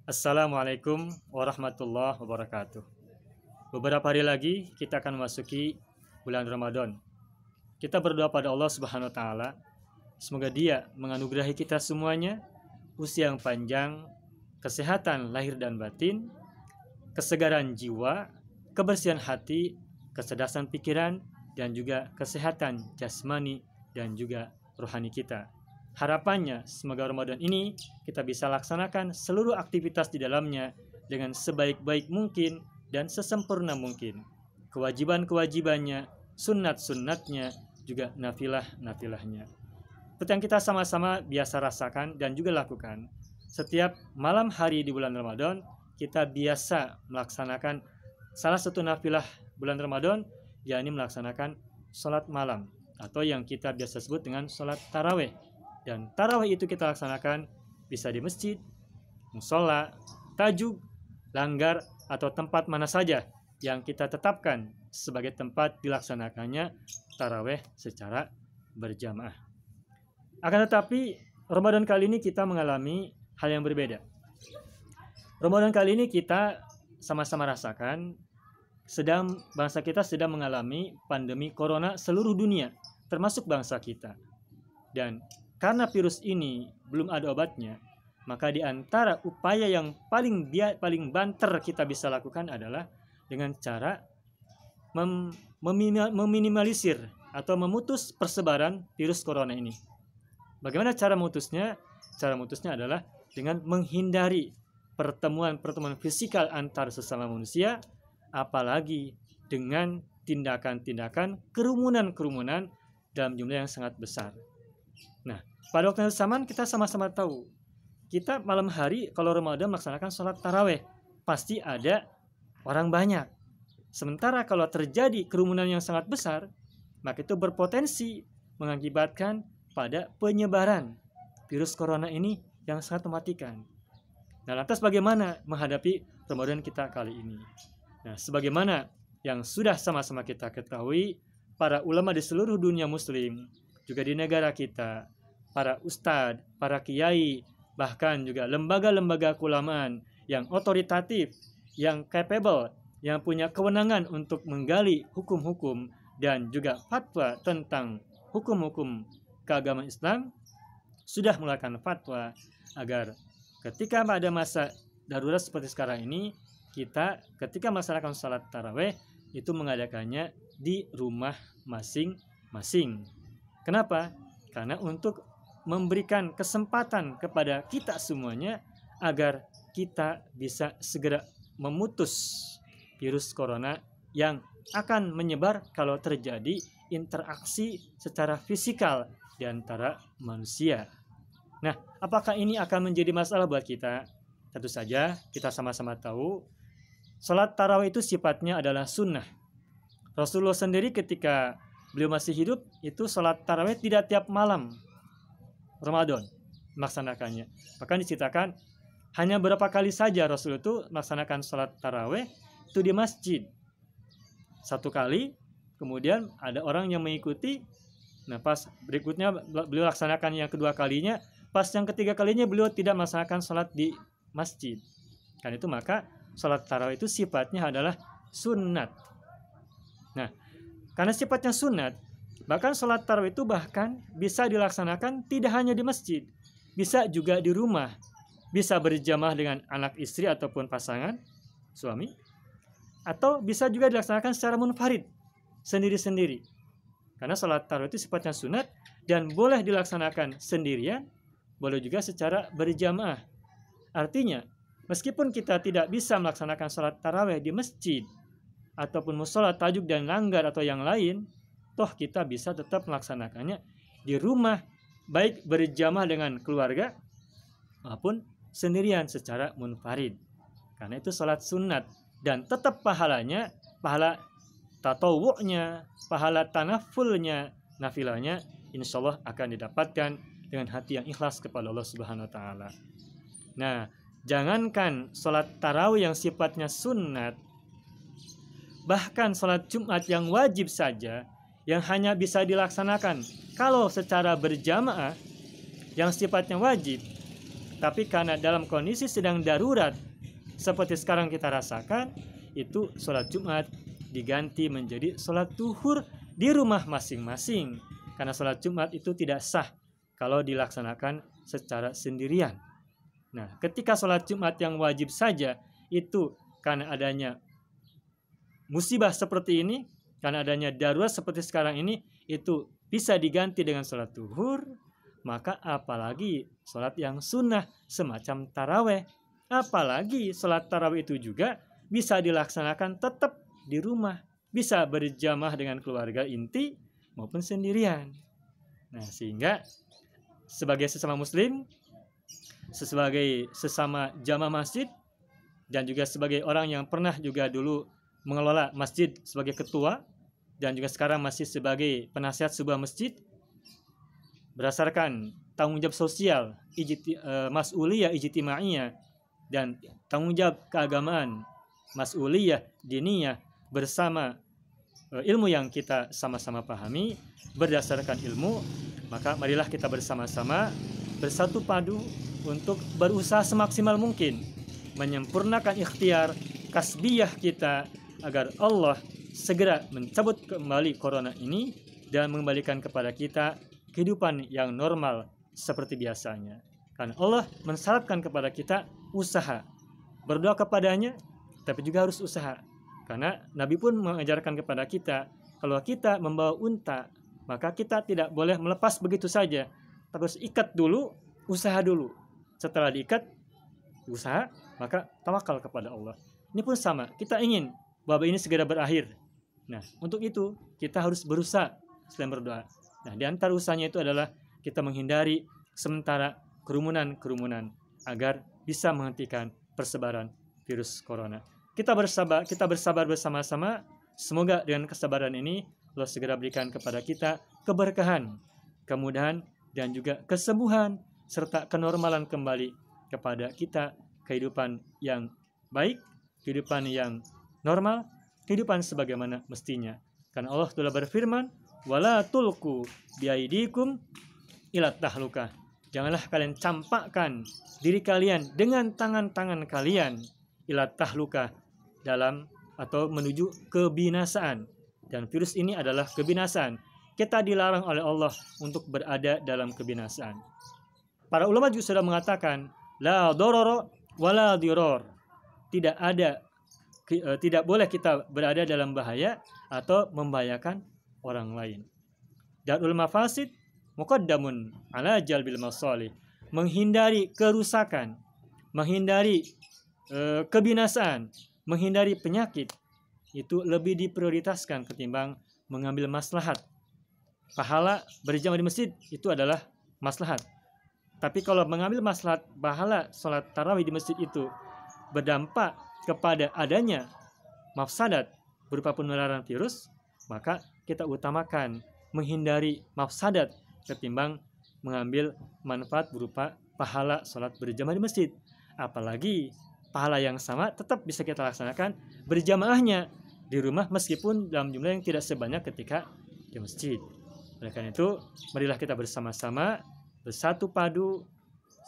Assalamualaikum warahmatullahi wabarakatuh. Beberapa hari lagi kita akan memasuki bulan Ramadan. Kita berdoa pada Allah Subhanahu wa taala, semoga Dia menganugerahi kita semuanya usia yang panjang, kesehatan lahir dan batin, kesegaran jiwa, kebersihan hati, kecerdasan pikiran, dan juga kesehatan jasmani dan juga rohani kita. Harapannya semoga Ramadan ini kita bisa laksanakan seluruh aktivitas di dalamnya dengan sebaik-baik mungkin dan sesempurna mungkin. Kewajiban-kewajibannya, sunnat-sunnatnya, juga nafilah-nafilahnya. Seperti yang kita sama-sama biasa rasakan dan juga lakukan. Setiap malam hari di bulan Ramadan, kita biasa melaksanakan salah satu nafilah bulan Ramadan, yakni melaksanakan sholat malam atau yang kita biasa sebut dengan sholat taraweh. Dan tarawih itu kita laksanakan bisa di masjid, musola, tajuk, langgar, atau tempat mana saja yang kita tetapkan sebagai tempat dilaksanakannya tarawih secara berjamaah. Akan tetapi, Ramadan kali ini kita mengalami hal yang berbeda. Ramadan kali ini kita sama-sama rasakan bangsa kita sedang mengalami pandemi corona seluruh dunia, termasuk bangsa kita. Dan karena virus ini belum ada obatnya, maka di antara upaya yang paling banter kita bisa lakukan adalah dengan cara meminimalisir atau memutus persebaran virus corona ini. Bagaimana cara memutusnya? Cara memutusnya adalah dengan menghindari pertemuan-pertemuan fisikal antar sesama manusia, apalagi dengan tindakan-tindakan kerumunan-kerumunan dalam jumlah yang sangat besar. Nah, pada waktu yang bersamaan kita sama-sama tahu, kita malam hari kalau Ramadan melaksanakan sholat taraweh, pasti ada orang banyak. Sementara kalau terjadi kerumunan yang sangat besar, maka itu berpotensi mengakibatkan pada penyebaran virus corona ini yang sangat mematikan. Nah, lantas bagaimana menghadapi Ramadan kita kali ini? Nah, sebagaimana yang sudah sama-sama kita ketahui, para ulama di seluruh dunia muslim, juga di negara kita, para ustadz, para kiai, bahkan juga lembaga-lembaga keulamaan yang otoritatif, yang capable, yang punya kewenangan untuk menggali hukum-hukum dan juga fatwa tentang hukum-hukum keagamaan Islam, sudah mengeluarkan fatwa agar ketika pada masa darurat seperti sekarang ini, kita ketika melaksanakan salat taraweh itu mengadakannya di rumah masing-masing. Kenapa? Karena untuk memberikan kesempatan kepada kita semuanya agar kita bisa segera memutus virus corona yang akan menyebar kalau terjadi interaksi secara fisikal di antara manusia. Nah, apakah ini akan menjadi masalah buat kita? Tentu saja kita sama-sama tahu salat tarawih itu sifatnya adalah sunnah. Rasulullah sendiri ketika beliau masih hidup itu salat tarawih tidak tiap malam Ramadan melaksanakannya. Bahkan diceritakan hanya berapa kali saja Rasul itu melaksanakan salat tarawih itu di masjid. Satu kali, kemudian ada orang yang mengikuti. Nah, pas berikutnya beliau laksanakan yang kedua kalinya, pas yang ketiga kalinya beliau tidak melaksanakan salat di masjid. Karena itu maka salat tarawih itu sifatnya adalah sunnat. Nah, karena sifatnya sunnat, bahkan sholat tarawih itu bahkan bisa dilaksanakan tidak hanya di masjid, bisa juga di rumah, bisa berjamaah dengan anak istri ataupun pasangan suami, atau bisa juga dilaksanakan secara munfarid, sendiri-sendiri. Karena sholat tarawih itu sifatnya sunat dan boleh dilaksanakan sendirian, boleh juga secara berjamaah. Artinya, meskipun kita tidak bisa melaksanakan sholat tarawih di masjid, ataupun musola, tajuk, dan langgar atau yang lain, toh kita bisa tetap melaksanakannya di rumah, baik berjamaah dengan keluarga maupun sendirian secara munfarid. Karena itu salat sunat dan tetap pahalanya, pahala tatawu'nya, pahala tanafulnya, nafilahnya insya Allah akan didapatkan dengan hati yang ikhlas kepada Allah Subhanahu wa taala. Nah, jangankan salat tarawih yang sifatnya sunat, bahkan salat Jumat yang wajib saja yang hanya bisa dilaksanakan kalau secara berjamaah yang sifatnya wajib, Tapi karena dalam kondisi sedang darurat seperti sekarang kita rasakan, itu sholat Jumat diganti menjadi sholat duhur di rumah masing-masing. Karena sholat Jumat itu tidak sah kalau dilaksanakan secara sendirian. Nah, ketika sholat Jumat yang wajib saja itu karena adanya musibah seperti ini, karena adanya darurat seperti sekarang ini, itu bisa diganti dengan sholat duhur, maka apalagi sholat yang sunnah semacam taraweh. Apalagi sholat taraweh itu juga bisa dilaksanakan tetap di rumah, bisa berjamaah dengan keluarga inti maupun sendirian. Nah, sehingga sebagai sesama muslim, sebagai sesama jamaah masjid, dan juga sebagai orang yang pernah juga dulu mengelola masjid sebagai ketua, dan juga sekarang masih sebagai penasihat sebuah masjid, berdasarkan tanggung jawab sosial, mas'uliyah ijtimaiyah, dan tanggung jawab keagamaan, mas'uliyah diniyah, bersama ilmu yang kita sama-sama pahami, berdasarkan ilmu, maka marilah kita bersama-sama bersatu padu untuk berusaha semaksimal mungkin menyempurnakan ikhtiar kasbiyah kita agar Allah segera mencabut kembali corona ini dan mengembalikan kepada kita kehidupan yang normal seperti biasanya. Karena Allah mensyaratkan kepada kita usaha, berdoa kepadanya, tapi juga harus usaha. Karena Nabi pun mengajarkan kepada kita, kalau kita membawa unta, maka kita tidak boleh melepas begitu saja. Terus ikat dulu, usaha dulu. Setelah diikat, usaha, maka tawakal kepada Allah. Ini pun sama, kita ingin wabah ini segera berakhir. Nah, untuk itu kita harus berusaha selain berdoa. Nah, di antara usahanya itu adalah kita menghindari sementara kerumunan-kerumunan agar bisa menghentikan persebaran virus corona. Kita bersabar bersama-sama. Semoga dengan kesabaran ini Allah segera berikan kepada kita keberkahan, kemudahan, dan juga kesembuhan serta kenormalan kembali kepada kita, kehidupan yang baik, kehidupan yang normal, kehidupan sebagaimana mestinya. Karena Allah telah berfirman, wala tulku biaidikum ila tahlukah. Janganlah kalian campakkan diri kalian dengan tangan-tangan kalian ila tahlukah, dalam atau menuju kebinasaan. Dan virus ini adalah kebinasaan. Kita dilarang oleh Allah untuk berada dalam kebinasaan. Para ulama juga sudah mengatakan, la dororo wala diror. Tidak boleh kita berada dalam bahaya atau membahayakan orang lain. Darul mafasid muqaddamun ala jalbil masalih. Menghindari kerusakan, menghindari kebinasaan, menghindari penyakit, itu lebih diprioritaskan ketimbang mengambil maslahat. Pahala berjamaah di masjid itu adalah maslahat. Tapi kalau mengambil maslahat pahala sholat tarawih di masjid itu berdampak kepada adanya mafsadat berupa penularan virus, maka kita utamakan menghindari mafsadat ketimbang mengambil manfaat berupa pahala sholat berjamaah di masjid. Apalagi pahala yang sama tetap bisa kita laksanakan berjamaahnya di rumah meskipun dalam jumlah yang tidak sebanyak ketika di masjid. Oleh karena itu, marilah kita bersama-sama bersatu padu,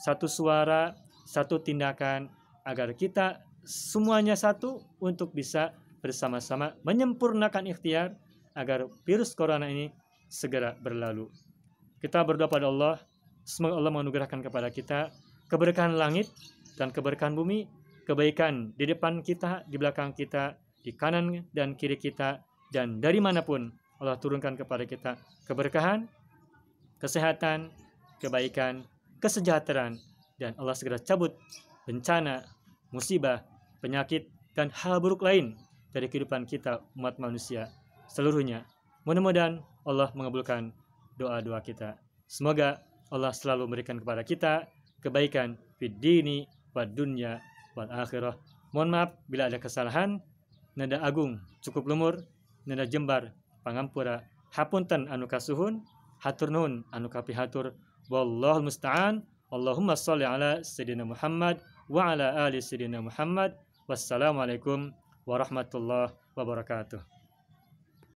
satu suara, satu tindakan agar kita semuanya satu untuk bisa bersama-sama menyempurnakan ikhtiar agar virus corona ini segera berlalu. Kita berdoa pada Allah, semoga Allah menganugerahkan kepada kita keberkahan langit dan keberkahan bumi, kebaikan di depan kita, di belakang kita, di kanan dan kiri kita, dan dari manapun Allah turunkan kepada kita keberkahan, kesehatan, kebaikan, kesejahteraan, dan Allah segera cabut bencana, musibah, penyakit, dan hal buruk lain dari kehidupan kita umat manusia seluruhnya. Mudah-mudahan Allah mengabulkan doa-doa kita. Semoga Allah selalu memberikan kepada kita kebaikan fid dini wad dunya wal akhirah. Mohon maaf bila ada kesalahan. Nada agung cukup lumur, nada jembar pangampura, hapunten anu kasuhun, hatur nuhun anu kapihatur. Wallahul musta'an. Allahumma sholli ala sayyidina Muhammad wa ala ali sayyidina Muhammad. Wassalamualaikum warahmatullahi wabarakatuh.